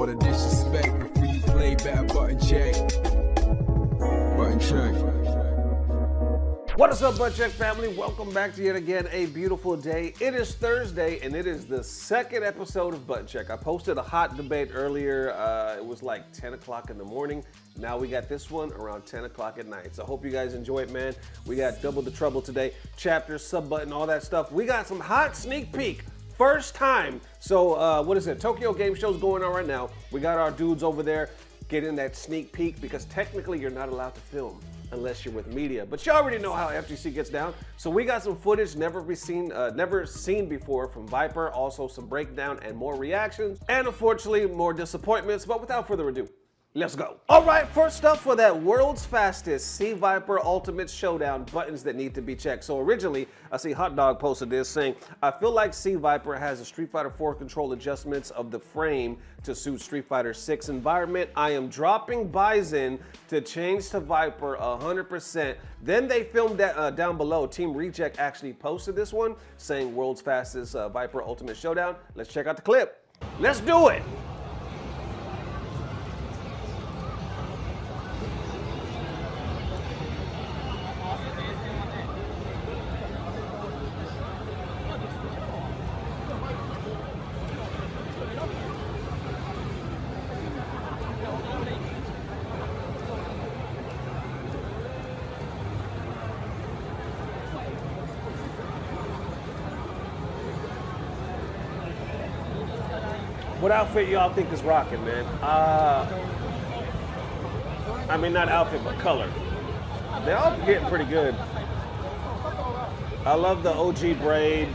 All the disrespect before you play back, button check. Button check. What is up, Button Check family? Welcome back to yet again a beautiful day. It is Thursday, and it is the second episode of Button Check. I posted a hot debate earlier. It was like 10 o'clock in the morning. Now we got this one around 10 o'clock at night. So I hope you guys enjoy it, man. We got double the trouble today. Chapters, sub button, all that stuff. We got some hot sneak peek. First time. So what is it? Tokyo Game Show's going on right now. We got our dudes over there getting that sneak peek because technically you're not allowed to film unless you're with media. But you already know how FGC gets down. So we got some footage never seen before from Viper, also some breakdown and more reactions, and unfortunately more disappointments. But without further ado, let's go. All right, first up for that world's fastest C Viper Ultimate Showdown buttons that need to be checked. So originally, I see Hot Dog posted this saying, I feel like C Viper has a Street Fighter 4 control adjustments of the frame to suit Street Fighter 6 environment. I am dropping Bison to change to Viper 100%. Then they filmed that down below. Team Reject actually posted this one saying world's fastest Viper Ultimate Showdown. Let's check out the clip. Let's do it. What outfit y'all think is rocking, man? I mean, not outfit, but color. They're all getting pretty good. I love the OG braid.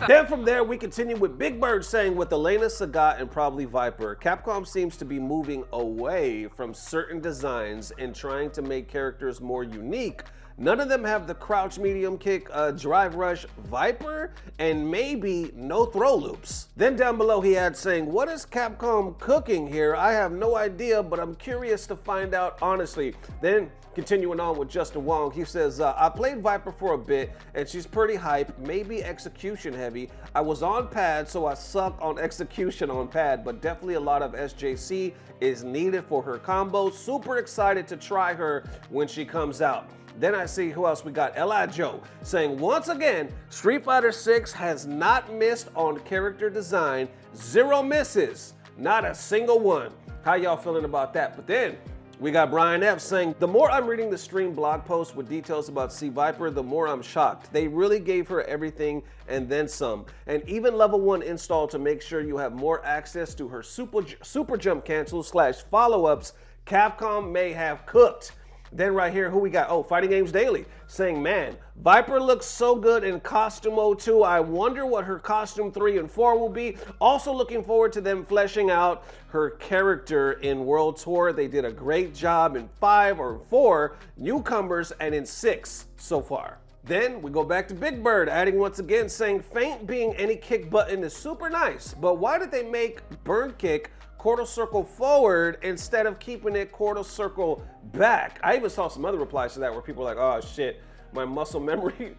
Then from there, we continue with Big Bird saying with Elena, Sagat, and probably Viper, Capcom seems to be moving away from certain designs and trying to make characters more unique. None of them have the crouch medium kick, drive rush, Viper, and maybe no throw loops. Then down below he had saying, what is Capcom cooking here? I have no idea, but I'm curious to find out honestly. Then continuing on with Justin Wong, he says, I played Viper for a bit and she's pretty hype, maybe execution heavy. I was on pad, so I suck on execution on pad, but definitely a lot of SJC is needed for her combos. Super excited to try her when she comes out. Then I see who else we got. L.I. Joe saying, once again, Street Fighter 6 has not missed on character design. 0 misses, not a single one. How y'all feeling about that? But then we got Brian F saying, the more I'm reading the stream blog post with details about C Viper, the more I'm shocked. They really gave her everything and then some. And even level 1 install to make sure you have more access to her super jump cancels / follow-ups Capcom may have cooked. Then right here, who we got? Oh, Fighting Games Daily saying, man, Viper looks so good in Costume 02. I wonder what her Costume 3 and 4 will be. Also looking forward to them fleshing out her character in World Tour. They did a great job in 5 or 4 newcomers and in 6 so far. Then we go back to Big Bird, adding once again, saying feint being any kick button is super nice, but why did they make burn kick quarter circle forward instead of keeping it quarter circle back? I even saw some other replies to that where people are like, oh shit, my muscle memory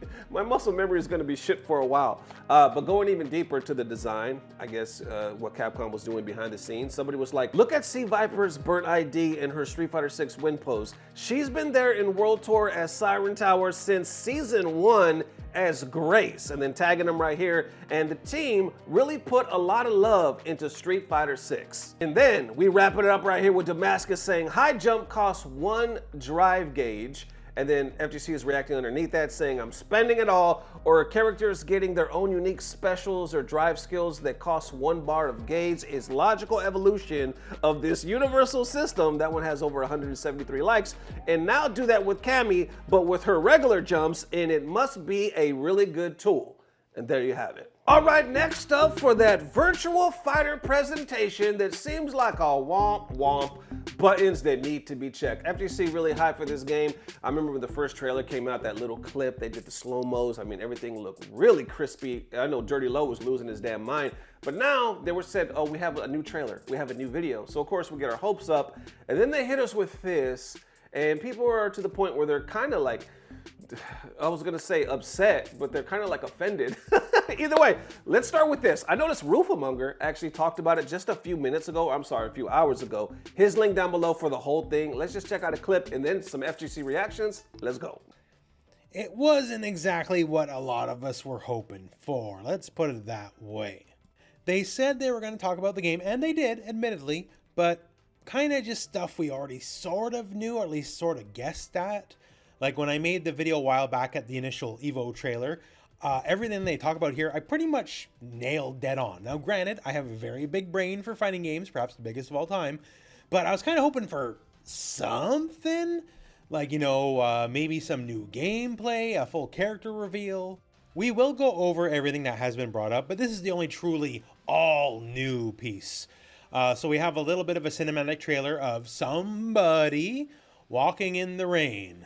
is gonna be shit for a while. But going even deeper to the design, I guess what Capcom was doing behind the scenes, somebody was like, look at C Viper's burnt ID in her Street Fighter 6 win pose. She's been there in World Tour as Siren Tower since season 1 as Grace, and then tagging them right here. And the team really put a lot of love into Street Fighter 6. And then we wrap it up right here with Damascus saying high jump costs 1 drive gauge. And then FGC is reacting underneath that saying I'm spending it all, or characters getting their own unique specials or drive skills that cost 1 bar of gauge is logical evolution of this universal system. That one has over 173 likes. And now do that with Cammy, but with her regular jumps, and it must be a really good tool. And there you have it. All right, next up for that Virtua Fighter presentation that seems like a womp womp buttons that need to be checked. FGC really hyped for this game. I remember when the first trailer came out, that little clip, they did the slow-mos. I mean, everything looked really crispy. I know Dirty Low was losing his damn mind. But now they were said, oh, we have a new trailer. We have a new video. So of course we get our hopes up. And then they hit us with this. And people are to the point where they're kind of like, I was gonna say upset, but they're kind of like offended. Either way, let's start with this. I noticed Rooflemonger actually talked about it just a few minutes ago. I'm sorry, a few hours ago. His link down below for the whole thing. Let's just check out a clip and then some FGC reactions. Let's go. It wasn't exactly what a lot of us were hoping for. Let's put it that way. They said they were going to talk about the game, and they did, admittedly, but kind of just stuff we already sort of knew, or at least sort of guessed at. Like when I made the video a while back at the initial Evo trailer, everything they talk about here, I pretty much nailed dead on. Now granted, I have a very big brain for fighting games, perhaps the biggest of all time, but I was kind of hoping for something, like, you know, maybe some new gameplay, a full character reveal. We will go over everything that has been brought up, but this is the only truly all new piece. So we have a little bit of a cinematic trailer of somebody walking in the rain.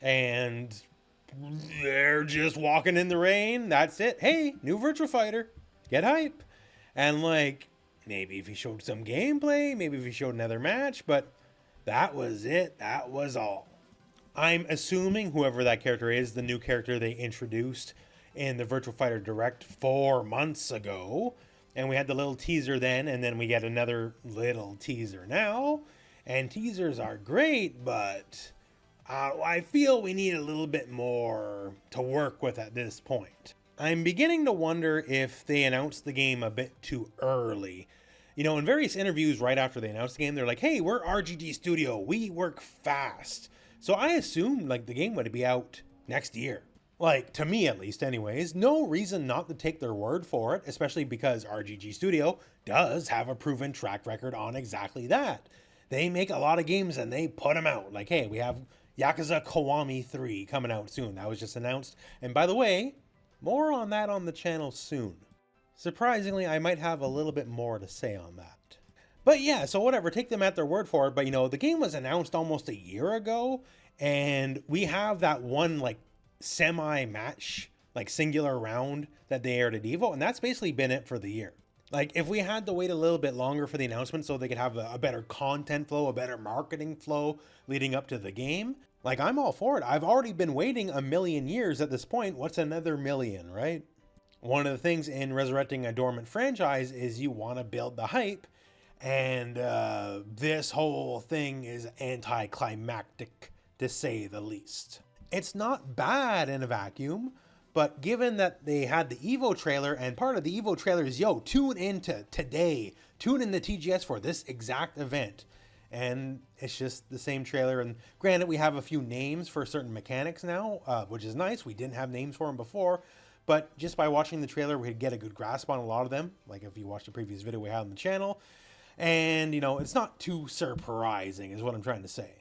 And they're just walking in the rain. That's it. Hey, new Virtua Fighter. Get hype. And like, maybe if he showed some gameplay, maybe if he showed another match, but that was it. That was all. I'm assuming whoever that character is, the new character they introduced in the Virtua Fighter Direct 4 months ago. And we had the little teaser then, and then we get another little teaser now. And teasers are great, but I feel we need a little bit more to work with at this point. I'm beginning to wonder if they announced the game a bit too early. You know, in various interviews right after they announced the game, they're like, hey, we're RGG Studio, we work fast. So I assumed like the game would be out next year. Like, to me at least anyways, no reason not to take their word for it, especially because RGG Studio does have a proven track record on exactly that. They make a lot of games and they put them out. Like, hey, we have Yakuza Kiwami 3 coming out soon. That was just announced. And by the way, more on that on the channel soon. Surprisingly, I might have a little bit more to say on that. But yeah, so whatever, take them at their word for it. But you know, the game was announced almost a year ago, and we have that one like semi-match, like singular round that they aired at Evo, and that's basically been it for the year. Like, if we had to wait a little bit longer for the announcement so they could have a better content flow, a better marketing flow leading up to the game, like, I'm all for it. I've already been waiting a million years at this point. What's another million, right? One of the things in resurrecting a dormant franchise is you want to build the hype, and this whole thing is anticlimactic, to say the least. It's not bad in a vacuum, but given that they had the Evo trailer, and part of the Evo trailer is, yo, tune into today, tune in the TGS for this exact event. And it's just the same trailer. And granted, we have a few names for certain mechanics now, which is nice. We didn't have names for them before, but just by watching the trailer, we could get a good grasp on a lot of them. Like if you watched the previous video we had on the channel. And, you know, it's not too surprising is what I'm trying to say.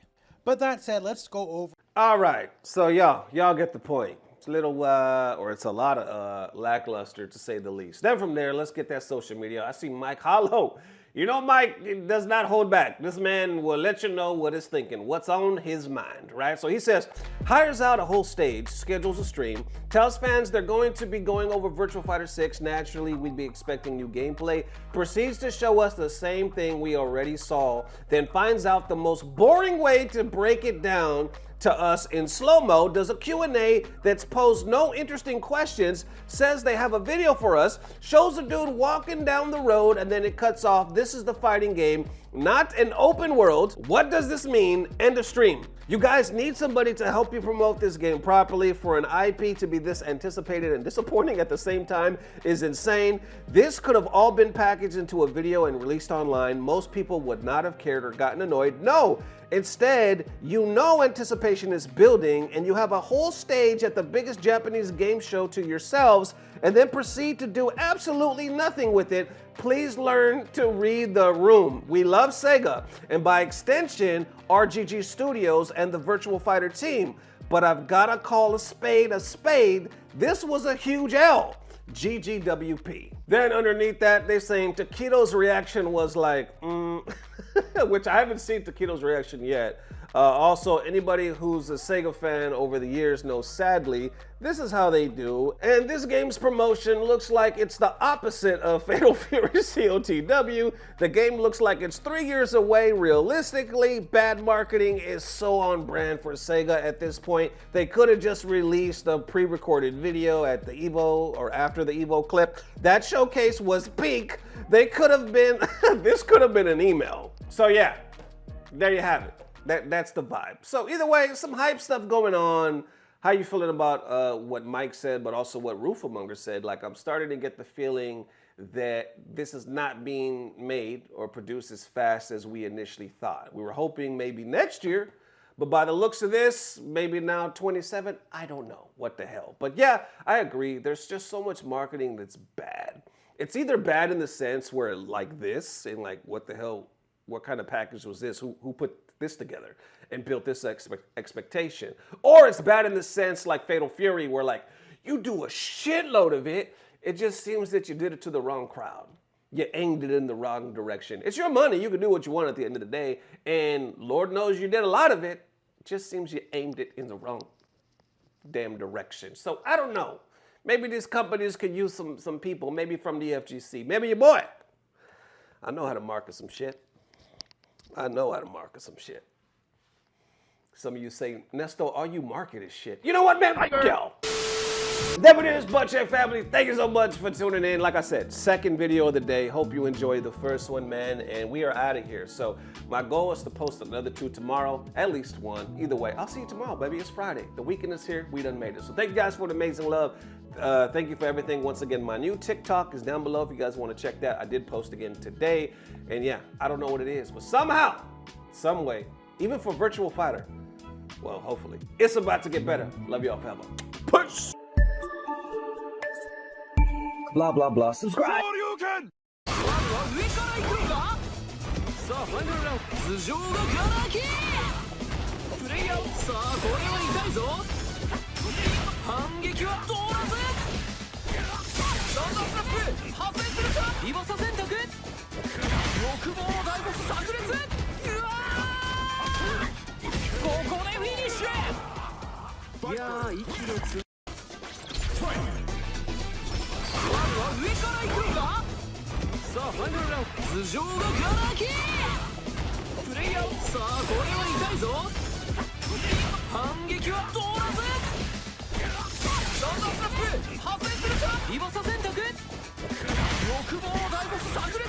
But that said, let's go over. All right, so y'all get the point. It's a little, or it's a lot of lackluster to say the least. Then from there, let's get that social media. I see Mike Hollow. You know, Mike does not hold back. This man will let you know what he's thinking, what's on his mind, right? So he says, hires out a whole stage, schedules a stream, tells fans they're going to be going over Virtua Fighter 6. Naturally, we'd be expecting new gameplay. Proceeds to show us the same thing we already saw, then finds out the most boring way to break it down to us in slow-mo, does a Q&A that's posed no interesting questions, says they have a video for us, shows a dude walking down the road, and then it cuts off. This is the fighting game, not an open world. What does this mean? End of stream. You guys need somebody to help you promote this game properly. For an IP to be this anticipated and disappointing at the same time is insane. This could have all been packaged into a video and released online. Most people would not have cared or gotten annoyed. No, instead, you know anticipation is building and you have a whole stage at the biggest Japanese game show to yourselves and then proceed to do absolutely nothing with it. Please learn to read the room. We love Sega and by extension, RGG Studios and the Virtua Fighter team, but I've gotta call a spade a spade. This was a huge L. GGWP. Then underneath that, they're saying Taquito's reaction was like, which I haven't seen Taquito's reaction yet. Also, anybody who's a Sega fan over the years knows, sadly, this is how they do. And this game's promotion looks like it's the opposite of Fatal Fury COTW. The game looks like it's 3 years away. Realistically, bad marketing is so on brand for Sega at this point. They could have just released a pre-recorded video at the Evo or after the Evo clip. That showcase was peak. They could have been, this could have been an email. So yeah, there you have it. That's the vibe. So either way, some hype stuff going on. How you feeling about what Mike said, but also what Rooflemonger said? Like, I'm starting to get the feeling that this is not being made or produced as fast as we initially thought. We were hoping maybe next year, but by the looks of this, maybe now 27, I don't know. What the hell? But yeah, I agree. There's just so much marketing that's bad. It's either bad in the sense where like this, and like, what the hell, what kind of package was this? Who put this together and built this expectation? Or it's bad in the sense like Fatal Fury, where like you do a shitload of it, it just seems that you did it to the wrong crowd. You aimed it in the wrong direction. It's your money, you can do what you want at the end of the day, and Lord knows you did a lot of it. It just seems you aimed it in the wrong damn direction. So I don't know. Maybe these companies could use some people, maybe from the FGC, maybe your boy. I know how to market some shit. I know how to market some shit. Some of you say, Nesto, all you market is shit. You know what, man? Yo. There it is, Butt Check family. Thank you so much for tuning in. Like I said, second video of the day. Hope you enjoyed the first one, man. And we are out of here. So my goal is to post another 2 tomorrow, at least 1. Either way, I'll see you tomorrow, baby. It's Friday. The weekend is here. We done made it. So thank you guys for the amazing love. Thank you for everything. Once again, my new TikTok is down below if you guys want to check that. I did post again today. And yeah, I don't know what it is, but somehow, some way, even for Virtua Fighter, well, hopefully, it's about to get better. Love y'all forever. Push! Blah, blah, blah. Subscribe! さあファイナルラウンド頭上がガラキプレイヤーさあこれは痛いぞ反撃は通らずサンダースラップ発生するかリバサ選択欲望の大ボス炸裂うわーここでフィニッシュいやー息がつまずは上から行くのかさあファイナルラウンド頭上がガラキプレイヤーさあこれは痛いぞ反撃は通らずサンダースラップ発生するかリバサ選択欲望の大ボス炸裂